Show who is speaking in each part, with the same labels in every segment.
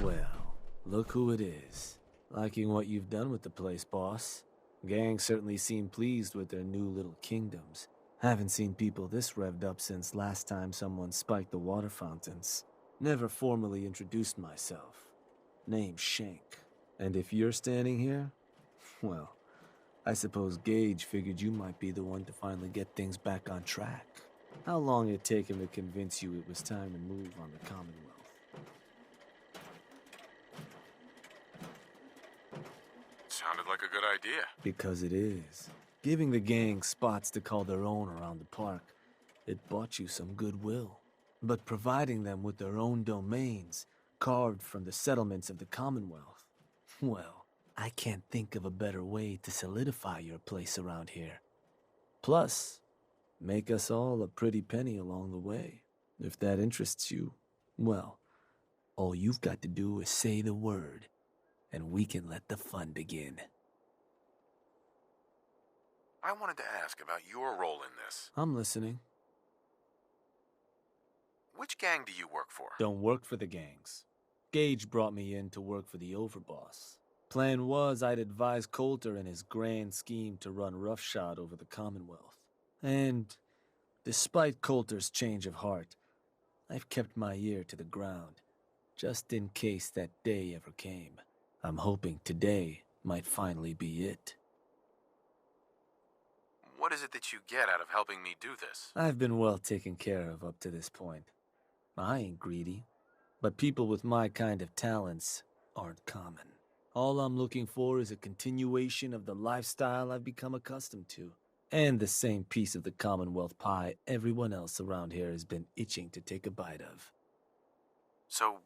Speaker 1: Well, look who it is. Liking what you've done with the place, boss. Gang certainly seem pleased with their new little kingdoms. Haven't seen people this revved up since last time someone spiked the water fountains. Never formally introduced myself. Name's Shank. And if you're standing here, well, I suppose Gage figured you might be the one to finally get things back on track. How long did it take him to convince you it was time to move on the Commonwealth?
Speaker 2: Sounded like a good idea.
Speaker 1: Because it is. Giving the gang spots to call their own around the park, it bought you some goodwill. But providing them with their own domains, carved from the settlements of the Commonwealth, well, I can't think of a better way to solidify your place around here. Plus, make us all a pretty penny along the way. If that interests you, well, all you've got to do is say the word, and we can let the fun begin.
Speaker 2: I wanted to ask about your role in this.
Speaker 1: I'm listening.
Speaker 2: Which gang do you work for?
Speaker 1: Don't work for the gangs. Gage brought me in to work for the overboss. Plan was I'd advise Coulter in his grand scheme to run roughshod over the Commonwealth. And despite Coulter's change of heart, I've kept my ear to the ground, just in case that day ever came. I'm hoping today might finally be it.
Speaker 2: What is it that you get out of helping me do this?
Speaker 1: I've been well taken care of up to this point. I ain't greedy, but people with my kind of talents aren't common. All I'm looking for is a continuation of the lifestyle I've become accustomed to, and the same piece of the Commonwealth pie everyone else around here has been itching to take a bite of.
Speaker 2: So,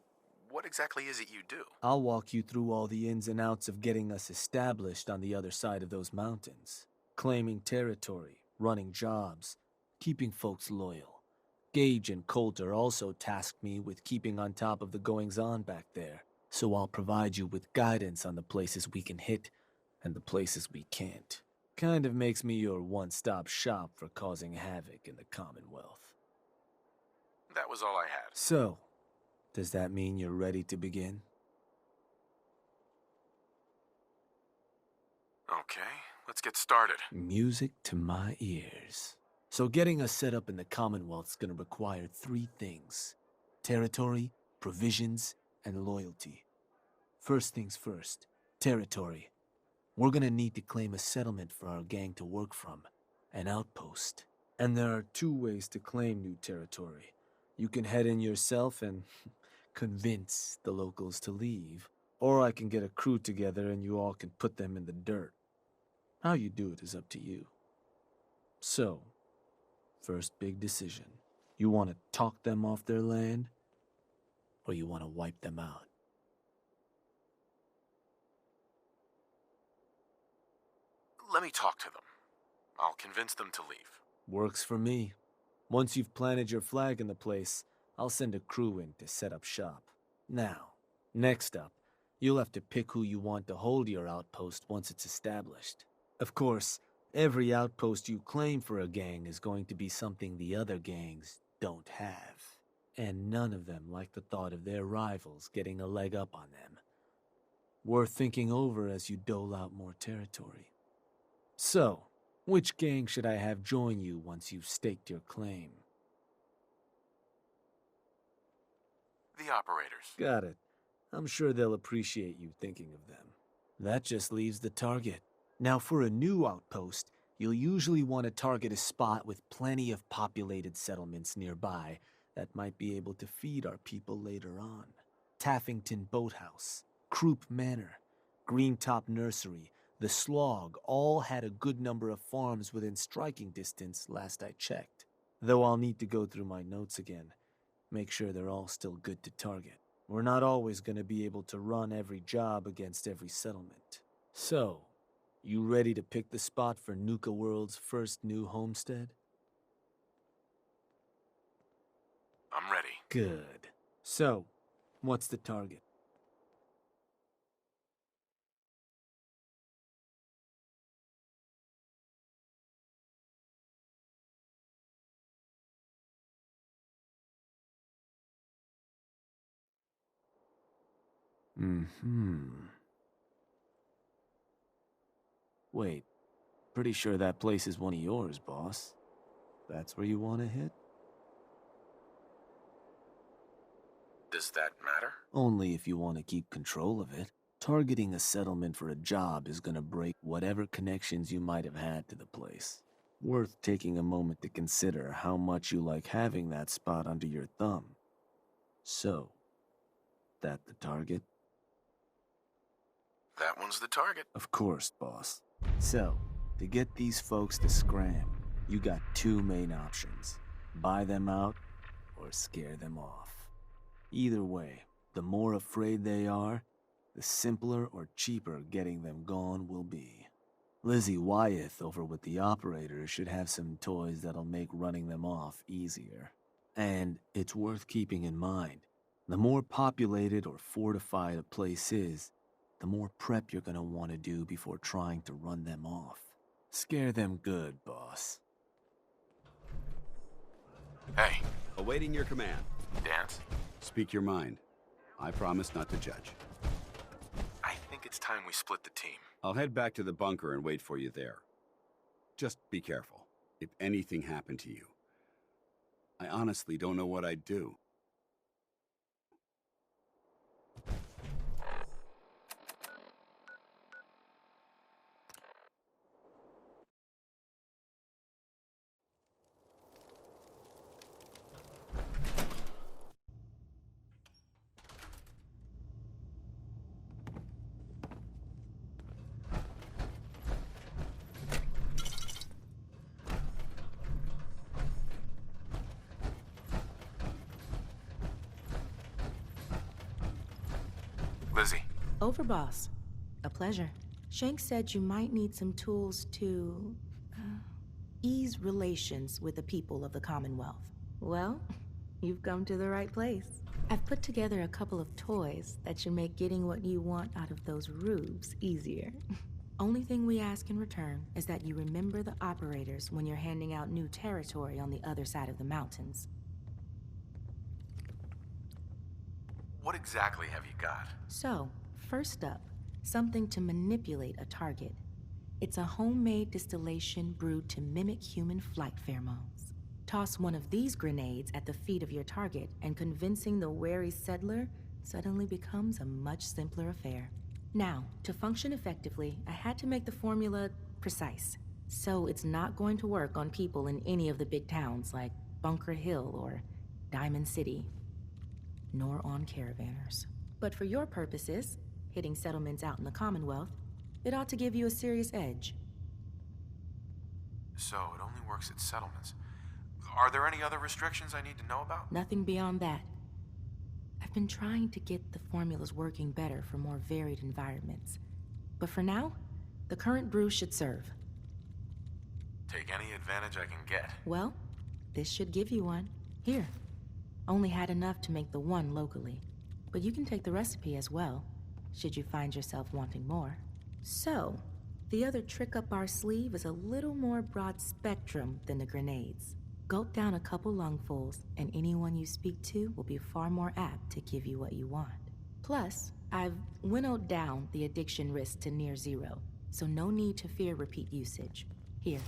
Speaker 2: what exactly is it you do?
Speaker 1: I'll walk you through all the ins and outs of getting us established on the other side of those mountains. Claiming territory, running jobs, keeping folks loyal. Gage and Coulter also tasked me with keeping on top of the goings-on back there, so I'll provide you with guidance on the places we can hit and the places we can't. Kind of makes me your one-stop shop for causing havoc in the Commonwealth.
Speaker 2: That was all I had.
Speaker 1: So, does that mean you're ready to begin?
Speaker 2: Okay, let's get started.
Speaker 1: Music to my ears. So getting us set up in the Commonwealth's gonna require 3 things: territory, provisions, and loyalty. First things first, territory. We're gonna need to claim a settlement for our gang to work from, an outpost. And there are 2 ways to claim new territory. You can head in yourself and convince the locals to leave, or I can get a crew together and you all can put them in the dirt. How you do it is up to you. So, first big decision. You want to talk them off their land, or you want to wipe them out?
Speaker 2: Let me talk to them. I'll convince them to leave.
Speaker 1: Works for me. Once you've planted your flag in the place, I'll send a crew in to set up shop. Now, next up, you'll have to pick who you want to hold your outpost once it's established. Of course, every outpost you claim for a gang is going to be something the other gangs don't have. And none of them like the thought of their rivals getting a leg up on them. Worth thinking over as you dole out more territory. So, which gang should I have join you once you've staked your claim?
Speaker 2: The operators.
Speaker 1: Got it. I'm sure they'll appreciate you thinking of them. That just leaves the target. Now, for a new outpost, you'll usually want to target a spot with plenty of populated settlements nearby that might be able to feed our people later on. Taffington Boathouse, Croup Manor, Greentop Nursery, the Slog all had a good number of farms within striking distance last I checked. Though I'll need to go through my notes again, make sure they're all still good to target. We're not always going to be able to run every job against every settlement. So, you ready to pick the spot for Nuka World's first new homestead?
Speaker 2: I'm ready.
Speaker 1: Good. So, what's the target? Mm-hmm. Wait, pretty sure that place is one of yours, boss. That's where you want to hit?
Speaker 2: Does that matter?
Speaker 1: Only if you want to keep control of it. Targeting a settlement for a job is gonna break whatever connections you might have had to the place. Worth taking a moment to consider how much you like having that spot under your thumb. So, that the target?
Speaker 2: That one's the target.
Speaker 1: Of course, boss. So, to get these folks to scram, you got two main options. Buy them out, or scare them off. Either way, the more afraid they are, the simpler or cheaper getting them gone will be. Lizzie Wyeth over with the operators should have some toys that'll make running them off easier. And it's worth keeping in mind, the more populated or fortified a place is, the more prep you're gonna want to do before trying to run them off. Scare them good, boss.
Speaker 2: Hey,
Speaker 3: Awaiting your command.
Speaker 2: Dance.
Speaker 3: Speak your mind. I promise not to judge.
Speaker 2: I think it's time we split the team.
Speaker 3: I'll head back to the bunker and wait for you there. Just be careful. If anything happened to you, I honestly don't know what I'd do.
Speaker 2: Lizzie.
Speaker 4: Over, boss. A pleasure. Shank said you might need some tools to ease relations with the people of the Commonwealth. Well, you've come to the right place. I've put together a couple of toys that should make getting what you want out of those rubes easier. Only thing we ask in return is that you remember the operators when you're handing out new territory on the other side of the mountains.
Speaker 2: What exactly have you got?
Speaker 4: So, first up, something to manipulate a target. It's a homemade distillation brewed to mimic human flight pheromones. Toss one of these grenades at the feet of your target, and convincing the wary settler suddenly becomes a much simpler affair. Now, to function effectively, I had to make the formula precise. So it's not going to work on people in any of the big towns like Bunker Hill or Diamond City, nor on caravanners. But for your purposes, hitting settlements out in the Commonwealth, it ought to give you a serious edge.
Speaker 2: So it only works at settlements. Are there any other restrictions I need to know about?
Speaker 4: Nothing beyond that. I've been trying to get the formulas working better for more varied environments. But for now, the current brew should serve.
Speaker 2: Take any advantage I can get.
Speaker 4: Well, this should give you one. Here. Only had enough to make the one locally. But you can take the recipe as well, should you find yourself wanting more. So, the other trick up our sleeve is a little more broad spectrum than the grenades. Gulp down a couple lungfuls, and anyone you speak to will be far more apt to give you what you want. Plus, I've winnowed down the addiction risk to near zero, so no need to fear repeat usage. Here.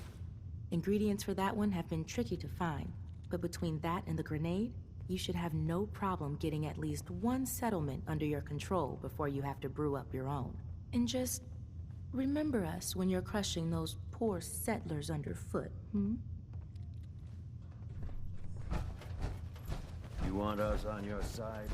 Speaker 4: Ingredients for that one have been tricky to find, but between that and the grenade, you should have no problem getting at least one settlement under your control before you have to brew up your own. And just remember us when you're crushing those poor settlers underfoot,
Speaker 5: You want us on your side?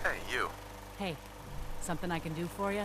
Speaker 2: Hey, you.
Speaker 6: Hey, something I can do for you?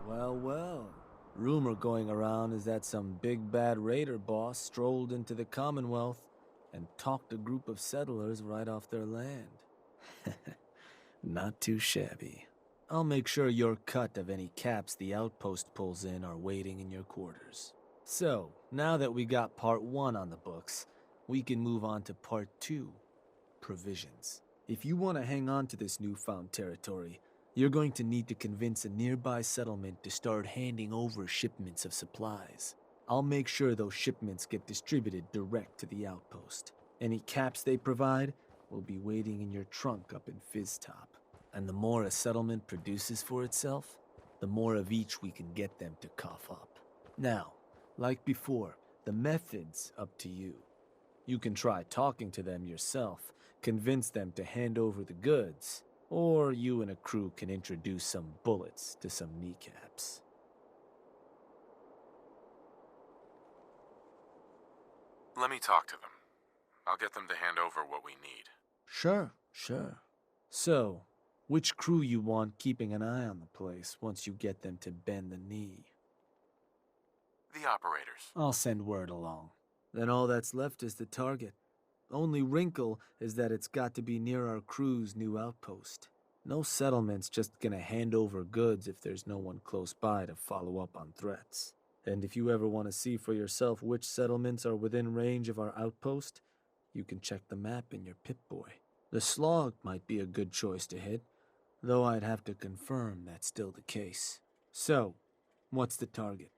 Speaker 1: Well, well. Rumor going around is that some big bad raider boss strolled into the Commonwealth and talked a group of settlers right off their land. Not too shabby. I'll make sure your cut of any caps the outpost pulls in are waiting in your quarters. So, now that we got part 1 on the books, we can move on to part 2, provisions. If you want to hang on to this newfound territory, you're going to need to convince a nearby settlement to start handing over shipments of supplies. I'll make sure those shipments get distributed direct to the outpost. Any caps they provide will be waiting in your trunk up in Fizztop. And the more a settlement produces for itself, the more of each we can get them to cough up. Now, like before, the method's up to you. You can try talking to them yourself, convince them to hand over the goods, or you and a crew can introduce some bullets to some kneecaps.
Speaker 2: Let me talk to them. I'll get them to hand over what we need.
Speaker 1: Sure. So, which crew you want keeping an eye on the place once you get them to bend the knee?
Speaker 2: The operators.
Speaker 1: I'll send word along. Then all that's left is the target. Only wrinkle is that it's got to be near our crew's new outpost. No settlement's just gonna hand over goods if there's no one close by to follow up on threats. And if you ever want to see for yourself which settlements are within range of our outpost, you can check the map in your Pip-Boy. The Slog might be a good choice to hit, though I'd have to confirm that's still the case. So, what's the target?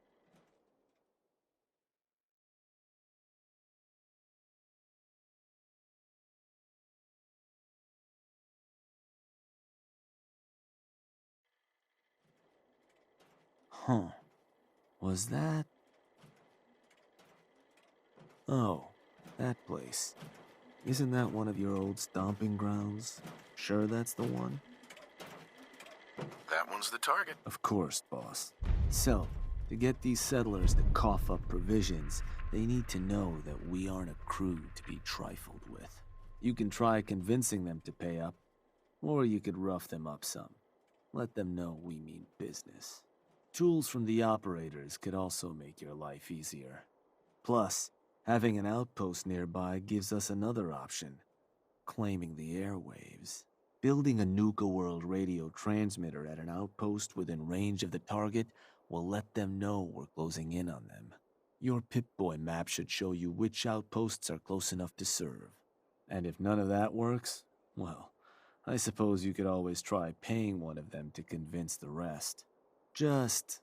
Speaker 1: Huh. Was that... Oh, that place. Isn't that one of your old stomping grounds? Sure that's the one?
Speaker 2: That one's the target.
Speaker 1: Of course, boss. So, to get these settlers to cough up provisions, they need to know that we aren't a crew to be trifled with. You can try convincing them to pay up, or you could rough them up some. Let them know we mean business. Tools from the operators could also make your life easier. Plus, having an outpost nearby gives us another option: claiming the airwaves. Building a Nuka World radio transmitter at an outpost within range of the target will let them know we're closing in on them. Your Pip-Boy map should show you which outposts are close enough to serve. And if none of that works, well, I suppose you could always try paying one of them to convince the rest. Just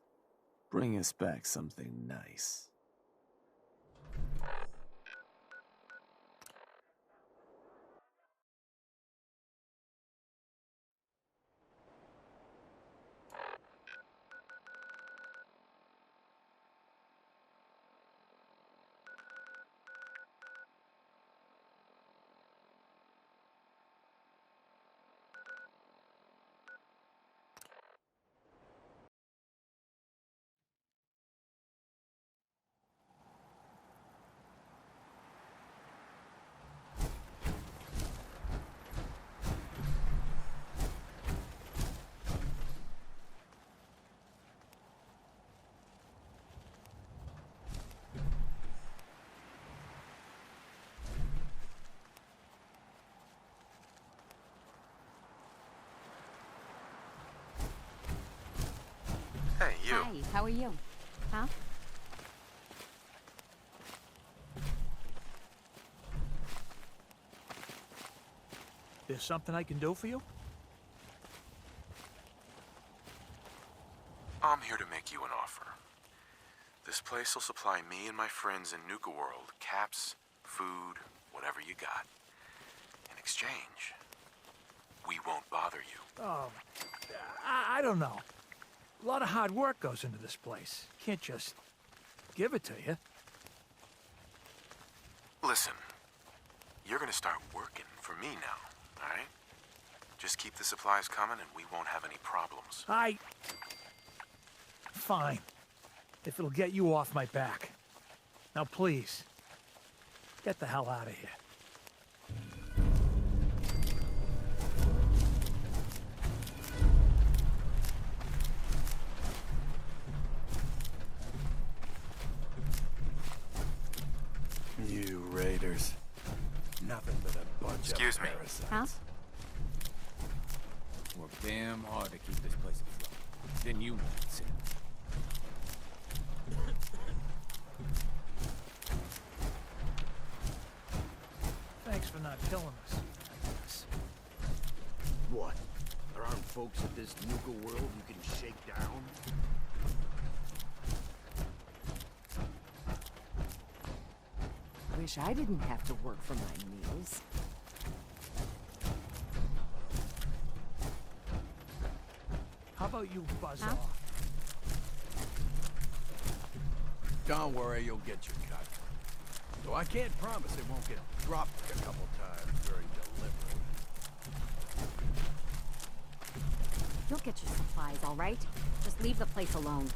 Speaker 1: bring us back something nice.
Speaker 2: Hey, you.
Speaker 6: Hi, how are you? Huh?
Speaker 7: There's something I can do for you?
Speaker 2: I'm here to make you an offer. This place will supply me and my friends in Nuka World caps, food, whatever you got. In exchange, we won't bother you.
Speaker 7: Oh, I don't know. A lot of hard work goes into this place. Can't just give it to you.
Speaker 2: Listen, you're gonna start working for me now, alright? Just keep the supplies coming and we won't have any problems.
Speaker 7: Fine. If it'll get you off my back. Now please, get the hell out of here. Raiders. Nothing but a bunch
Speaker 2: Excuse
Speaker 7: of
Speaker 2: me.
Speaker 7: parasites.
Speaker 6: Huh?
Speaker 1: Work damn hard to keep this place afloat. Then you won't sit.
Speaker 7: Thanks for not killing us, I guess.
Speaker 5: What? There aren't folks at this nuka world you can shake down?
Speaker 8: Wish I didn't have to work for my meals.
Speaker 7: How about you buzz
Speaker 6: Huh?
Speaker 7: off?
Speaker 5: Don't worry, you'll get your cut. Though I can't promise it won't get dropped a couple times very deliberately.
Speaker 9: You'll get your supplies, all right? Just leave the place alone.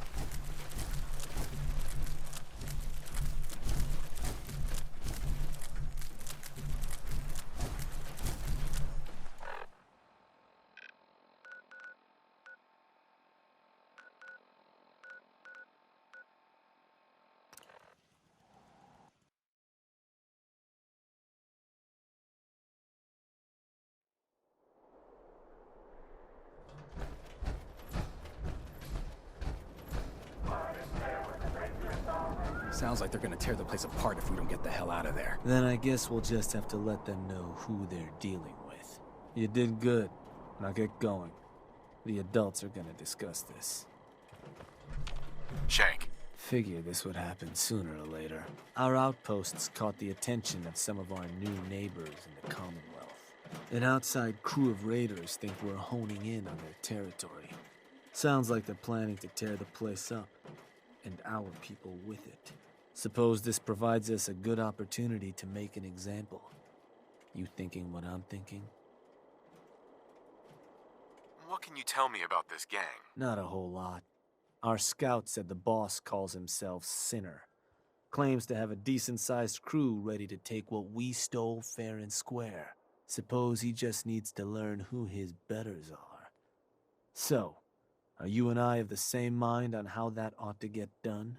Speaker 10: Sounds like they're gonna tear the place apart if we don't get the hell out of there.
Speaker 1: Then I guess we'll just have to let them know who they're dealing with. You did good. Now get going. The adults are gonna discuss this.
Speaker 2: Shank.
Speaker 1: Figure this would happen sooner or later. Our outposts caught the attention of some of our new neighbors in the Commonwealth. An outside crew of raiders think we're honing in on their territory. Sounds like they're planning to tear the place up, and our people with it. Suppose this provides us a good opportunity to make an example. You thinking what I'm thinking?
Speaker 2: What can you tell me about this gang?
Speaker 1: Not a whole lot. Our scout said the boss calls himself Sinner. Claims to have a decent-sized crew ready to take what we stole fair and square. Suppose he just needs to learn who his betters are. So, are you and I of the same mind on how that ought to get done?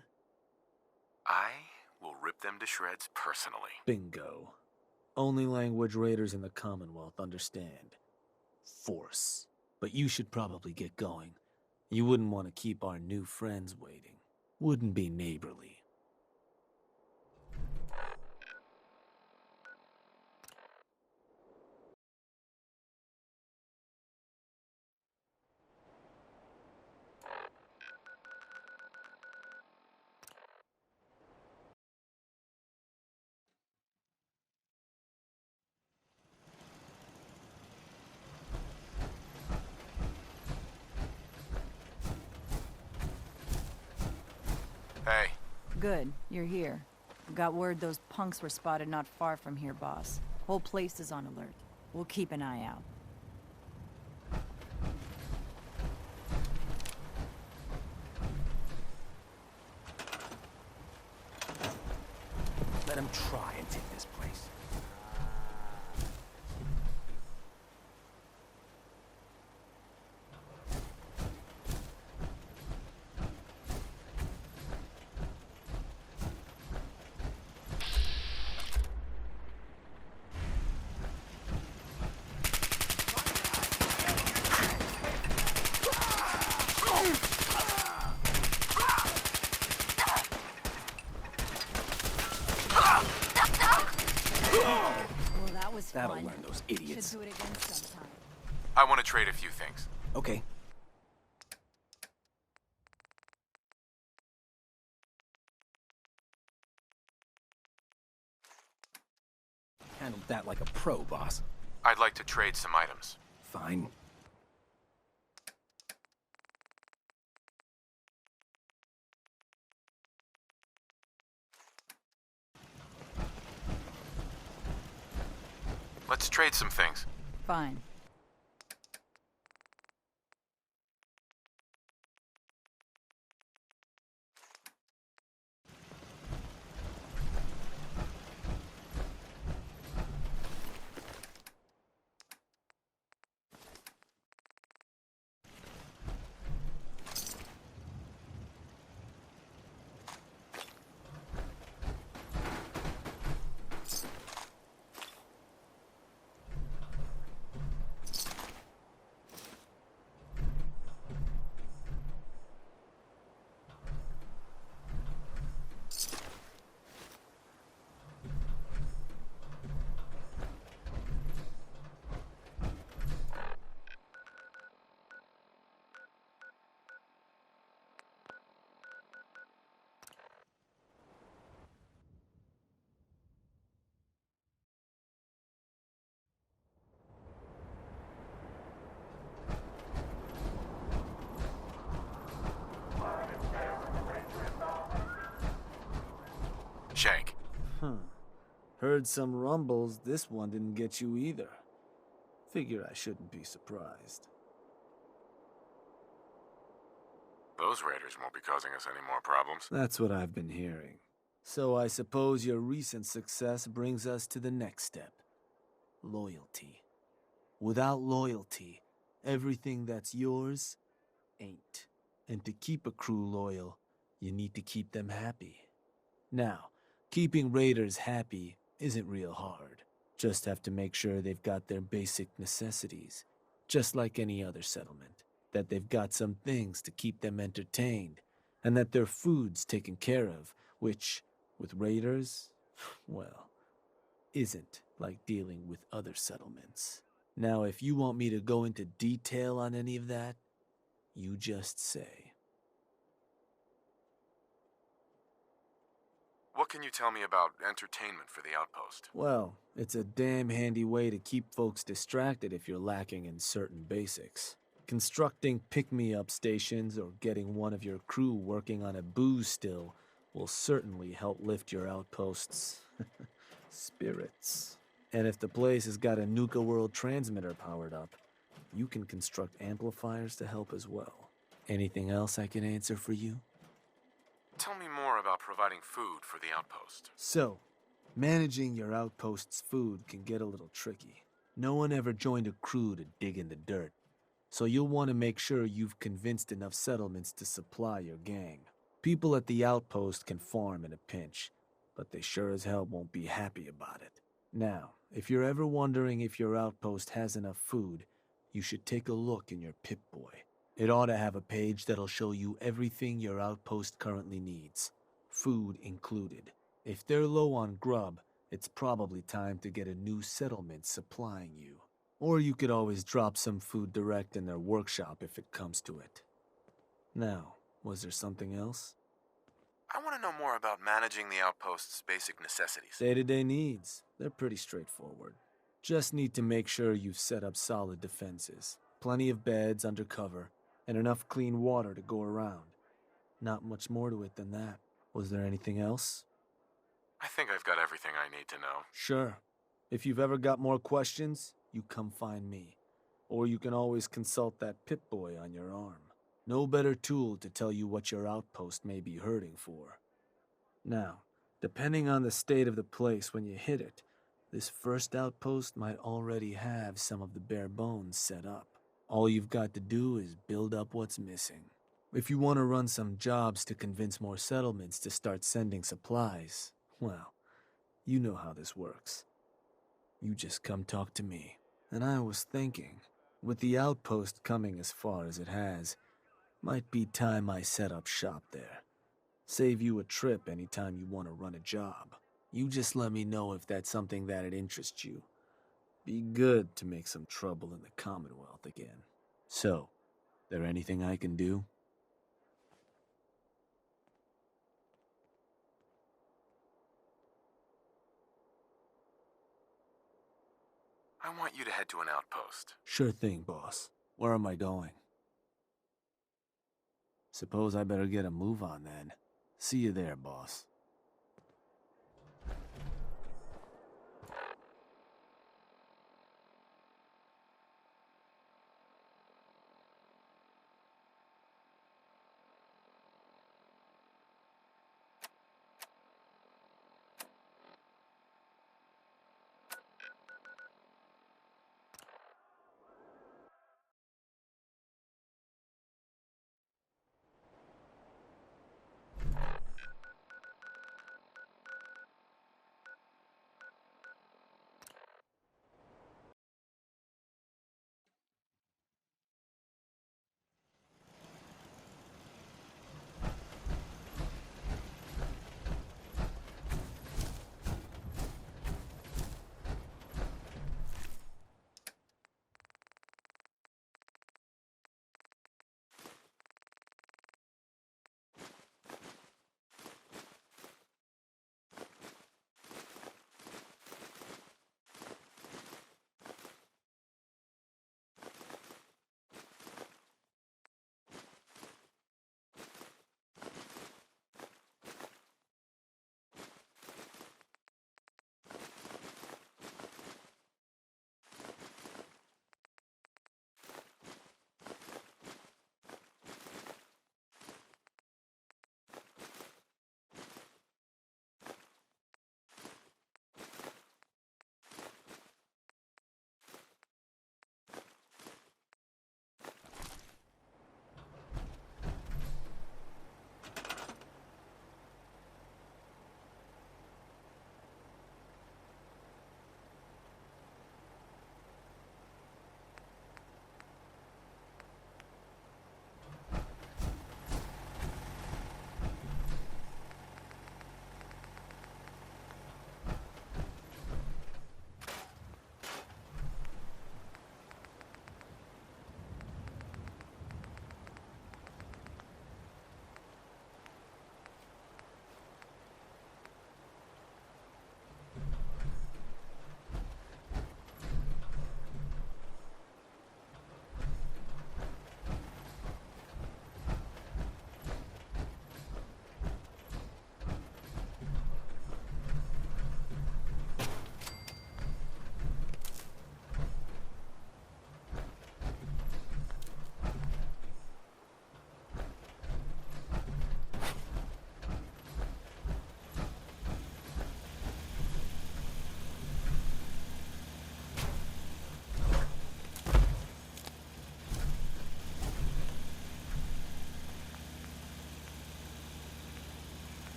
Speaker 2: I will rip them to shreds personally.
Speaker 1: Bingo. Only language raiders in the Commonwealth understand. Force. But you should probably get going. You wouldn't want to keep our new friends waiting. Wouldn't be neighborly.
Speaker 2: Hey,
Speaker 6: Good, you're here. Got word those punks were spotted not far from here, boss. Whole place is on alert. We'll keep an eye out.
Speaker 10: Let them try and take this place.
Speaker 6: Well, that was
Speaker 10: That'll
Speaker 6: fun.
Speaker 10: learn those
Speaker 6: Should
Speaker 10: idiots.
Speaker 6: do it again sometime.
Speaker 2: I want to trade a few things.
Speaker 10: Okay. Handled that like a pro, boss.
Speaker 2: I'd like to trade some items.
Speaker 10: Fine.
Speaker 2: Let's trade some things.
Speaker 6: Fine.
Speaker 1: Heard some rumbles this one didn't get you either. Figure I shouldn't be surprised.
Speaker 2: Those raiders won't be causing us any more problems.
Speaker 1: That's what I've been hearing. So I suppose your recent success brings us to the next step. Loyalty. Without loyalty, everything that's yours ain't. And to keep a crew loyal, you need to keep them happy. Now, keeping raiders happy isn't real hard. Just have to make sure they've got their basic necessities, just like any other settlement. That they've got some things to keep them entertained, and that their food's taken care of, which, with raiders, well, isn't like dealing with other settlements. Now, if you want me to go into detail on any of that, you just say.
Speaker 2: What can you tell me about entertainment for the outpost?
Speaker 1: Well, it's a damn handy way to keep folks distracted if you're lacking in certain basics. Constructing pick-me-up stations or getting one of your crew working on a booze still will certainly help lift your outpost's spirits. And if the place has got a Nuka World transmitter powered up, you can construct amplifiers to help as well. Anything else I can answer for you?
Speaker 2: Tell me more about providing food for the outpost.
Speaker 1: So, managing your outpost's food can get a little tricky. No one ever joined a crew to dig in the dirt, so you'll want to make sure you've convinced enough settlements to supply your gang. People at the outpost can farm in a pinch, but they sure as hell won't be happy about it. Now, if you're ever wondering if your outpost has enough food, you should take a look in your Pip-Boy. It ought to have a page that'll show you everything your outpost currently needs, food included. If they're low on grub, it's probably time to get a new settlement supplying you. Or you could always drop some food direct in their workshop if it comes to it. Now, was there something else?
Speaker 2: I want to know more about managing the outpost's basic necessities.
Speaker 1: Day-to-day needs. They're pretty straightforward. Just need to make sure you've set up solid defenses, plenty of beds under cover, and enough clean water to go around. Not much more to it than that. Was there anything else?
Speaker 2: I think I've got everything I need to know.
Speaker 1: Sure. If you've ever got more questions, you come find me. Or you can always consult that Pip-Boy on your arm. No better tool to tell you what your outpost may be hurting for. Now, depending on the state of the place when you hit it, this first outpost might already have some of the bare bones set up. All you've got to do is build up what's missing. If you want to run some jobs to convince more settlements to start sending supplies, well, you know how this works. You just come talk to me. And I was thinking, with the outpost coming as far as it has, might be time I set up shop there. Save you a trip anytime you want to run a job. You just let me know if that's something that'd interest you. Be good to make some trouble in the Commonwealth again. So, there anything I can do?
Speaker 2: I want you to head to an outpost.
Speaker 1: Sure thing, boss. Where am I going? Suppose I better get a move on then. See you there, boss.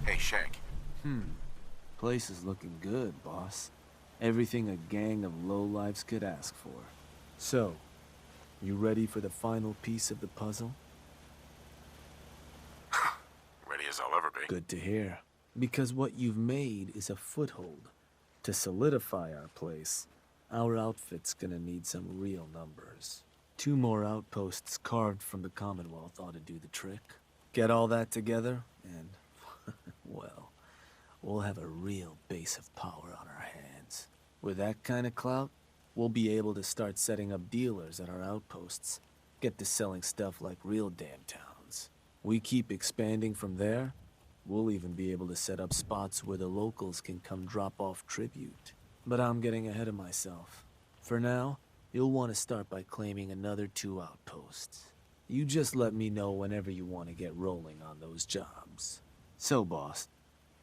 Speaker 2: Hey, Shank.
Speaker 1: Place is looking good, boss. Everything a gang of lowlifes could ask for. So, you ready for the final piece of the puzzle?
Speaker 2: Ready as I'll ever be.
Speaker 1: Good to hear. Because what you've made is a foothold. To solidify our place, our outfit's gonna need some real numbers. 2 more outposts carved from the Commonwealth ought to do the trick. Get all that together, and, well, we'll have a real base of power on our hands. With that kind of clout, we'll be able to start setting up dealers at our outposts. Get to selling stuff like real damn towns. We keep expanding from there, we'll even be able to set up spots where the locals can come drop off tribute. But I'm getting ahead of myself. For now, you'll want to start by claiming another 2 outposts. You just let me know whenever you want to get rolling on those jobs. So, boss,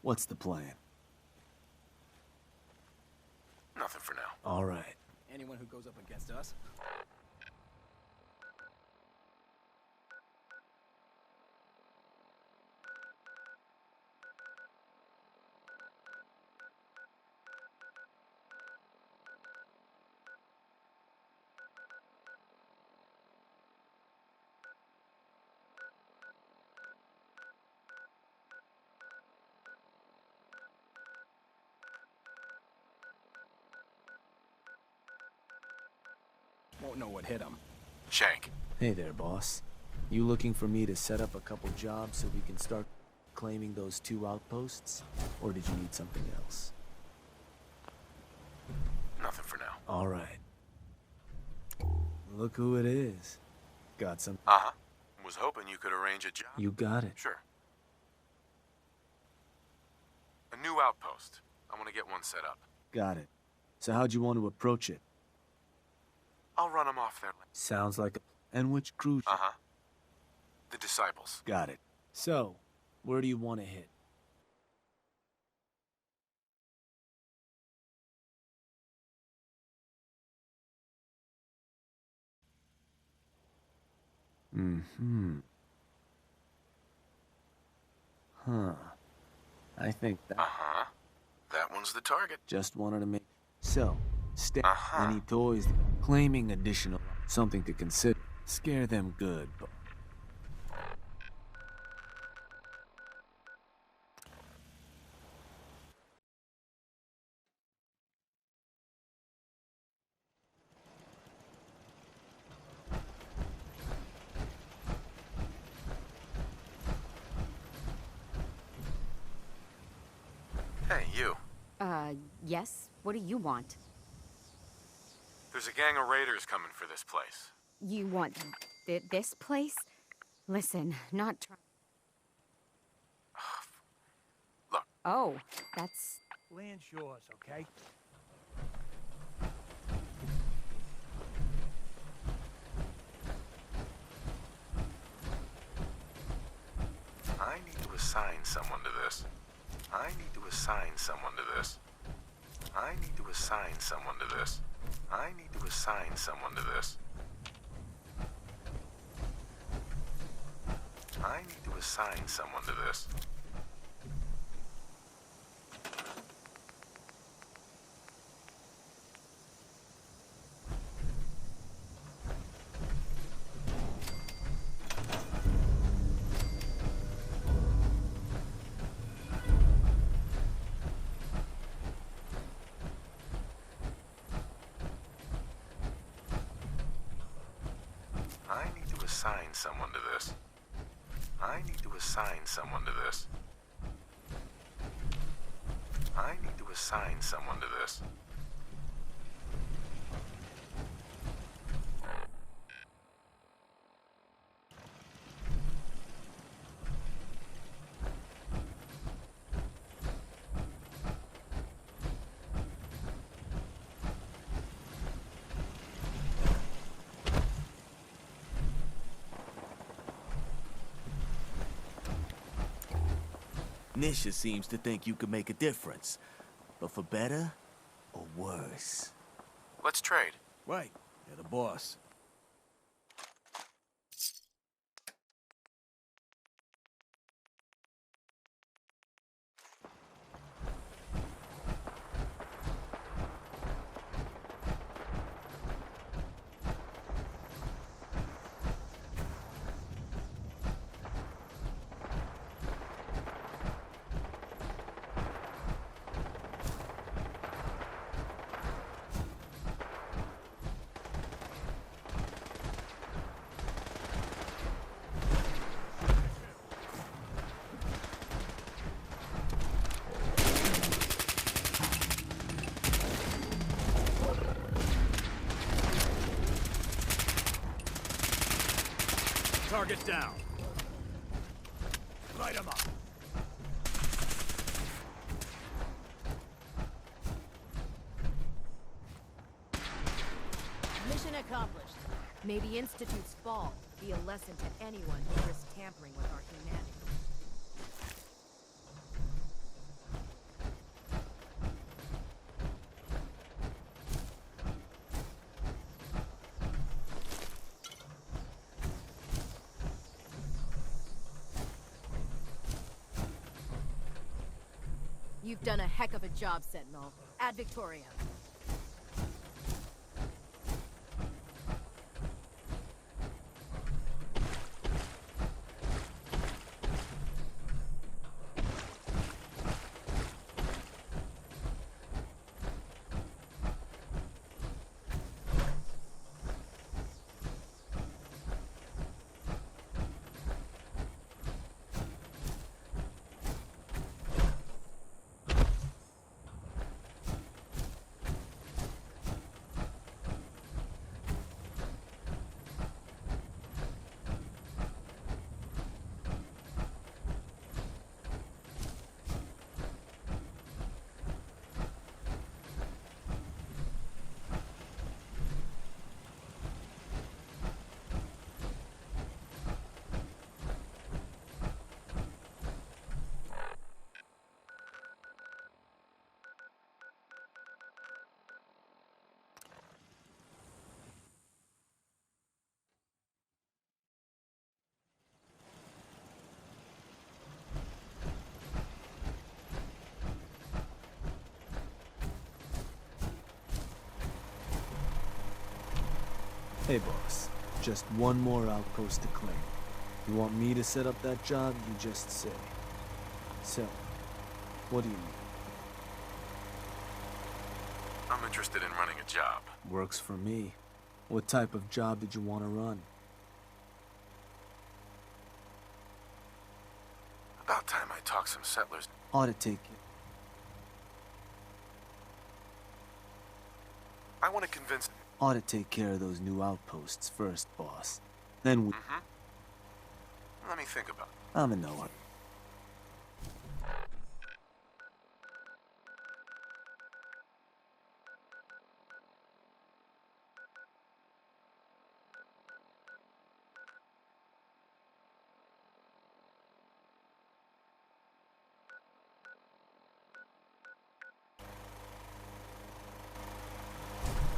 Speaker 1: what's the plan?
Speaker 2: Nothing for now.
Speaker 1: All right.
Speaker 10: Anyone who goes up against us? Won't know what hit him.
Speaker 2: Shank.
Speaker 1: Hey there, boss. You looking for me to set up a couple jobs so we can start claiming those 2 outposts? Or did you need something else?
Speaker 2: Nothing for now.
Speaker 1: All right. Look who it is. Got some...
Speaker 2: Uh-huh. Was hoping you could arrange a job.
Speaker 1: You got it.
Speaker 2: Sure. A new outpost. I want to get one set up.
Speaker 1: Got it. So how'd you want to approach it?
Speaker 2: I'll run them off there.
Speaker 1: Sounds like a... And which crew...
Speaker 2: Uh-huh. The Disciples.
Speaker 1: Got it. So, where do you want to hit? Huh. I think that...
Speaker 2: Uh-huh. That one's the target.
Speaker 1: Just wanted to make... So, stay...
Speaker 2: Uh-huh.
Speaker 1: Any toys... Claiming additional... Something to consider. Scare them good, but...
Speaker 2: Hey, you.
Speaker 9: Yes? What do you want?
Speaker 2: There's a gang of raiders coming for this place.
Speaker 9: You want this place? Listen, not trying.
Speaker 2: Look.
Speaker 9: Oh, that's...
Speaker 7: Land's yours, okay?
Speaker 2: I need to assign someone to this. I need to assign someone to this. I need to assign someone to this. I need to assign someone to this. I need to assign someone to this. I need to assign someone to this. I need to assign someone to this. I need to assign someone to this.
Speaker 11: Nisha seems to think you could make a difference. But for better or worse?
Speaker 2: Let's trade.
Speaker 5: Right. You're the boss. Target down. Light him up.
Speaker 9: Mission accomplished. May the Institute's fall be a lesson to anyone who risks tampering with our humanity. You've done a heck of a job, Sentinel. Ad Victoriam.
Speaker 1: Hey, boss. Just one more outpost to claim. You want me to set up that job, you just say. So, what do you need?
Speaker 2: I'm interested in running a job.
Speaker 1: Works for me. What type of job did you want to run?
Speaker 2: About time I talked some settlers.
Speaker 1: Ought to take it.
Speaker 2: I want to convince...
Speaker 1: Ought to take care of those new outposts first, boss. Then we...
Speaker 2: Let me think about it.
Speaker 1: I'm in no hurry.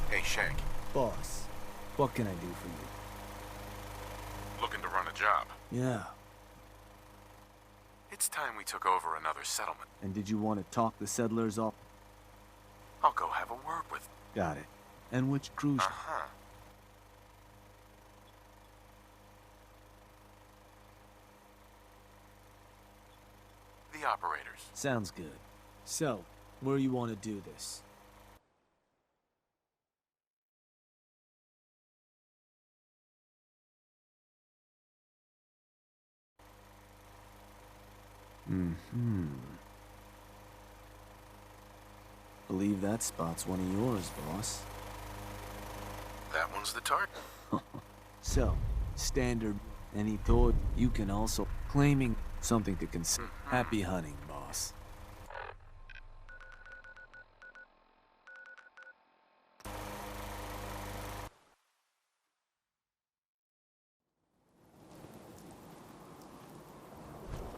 Speaker 2: Hey, Shank.
Speaker 1: Boss, what can I do for you?
Speaker 2: Looking to run a job.
Speaker 1: Yeah.
Speaker 2: It's time we took over another settlement.
Speaker 1: And did you want to talk the settlers off?
Speaker 2: I'll go have a word with them.
Speaker 1: Got it. And which cruise?
Speaker 2: Uh-huh. The operators.
Speaker 1: Sounds good. So, where you want to do this? Believe that spot's one of yours, boss.
Speaker 2: That one's the target.
Speaker 1: So, standard. Any thought you can also claiming something to consider. Happy hunting, boss.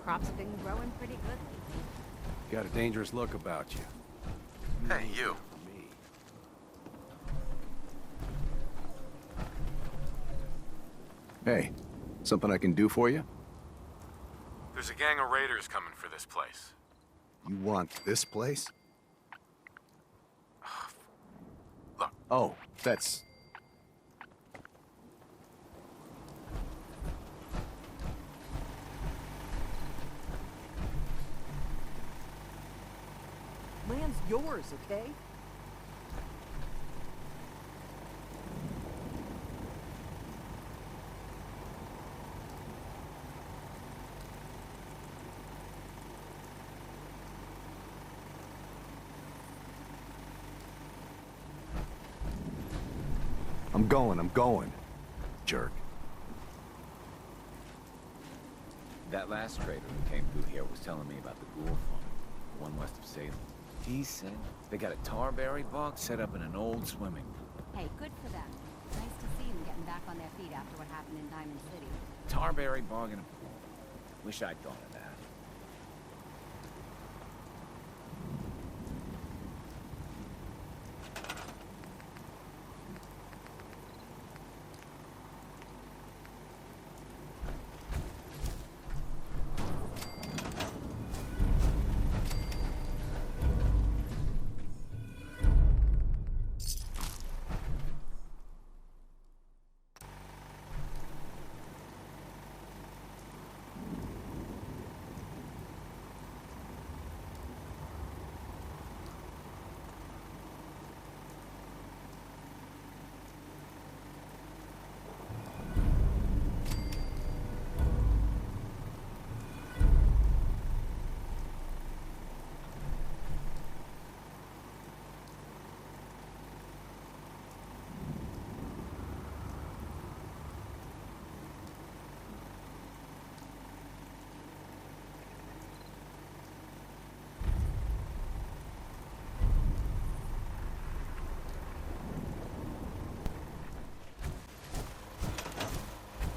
Speaker 9: Crops been growing pretty good lately.
Speaker 5: Got a dangerous look about you.
Speaker 2: Hey, you.
Speaker 5: Hey, something I can do for you?
Speaker 2: There's a gang of raiders coming for this place.
Speaker 5: You want this place?
Speaker 2: Look.
Speaker 5: Oh, that's...
Speaker 8: Land's yours, okay?
Speaker 5: I'm going. Jerk.
Speaker 12: That last trader who came through here was telling me about the ghoul farm, one west of Salem. He said they got a tarberry bog set up in an old swimming pool.
Speaker 13: Hey, good for them. Nice to see them getting back on their feet after what happened in Diamond City.
Speaker 12: Tarberry bog and a pool. Wish I'd thought of that.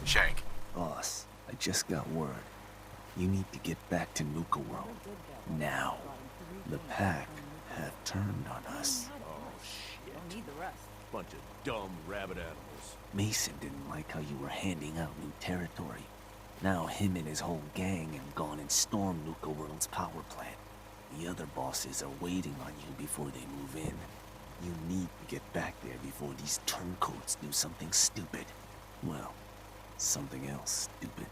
Speaker 2: Shank.
Speaker 1: Boss, I just got word. You need to get back to Nuka World. Now. The pack have turned on us.
Speaker 5: Oh, shit.
Speaker 6: Don't need the rest.
Speaker 5: Bunch of dumb rabbit animals.
Speaker 1: Mason didn't like how you were handing out new territory. Now him and his whole gang have gone and stormed Nuka World's power plant. The other bosses are waiting on you before they move in. You need to get back there before these turncoats do something stupid. Well, something else stupid.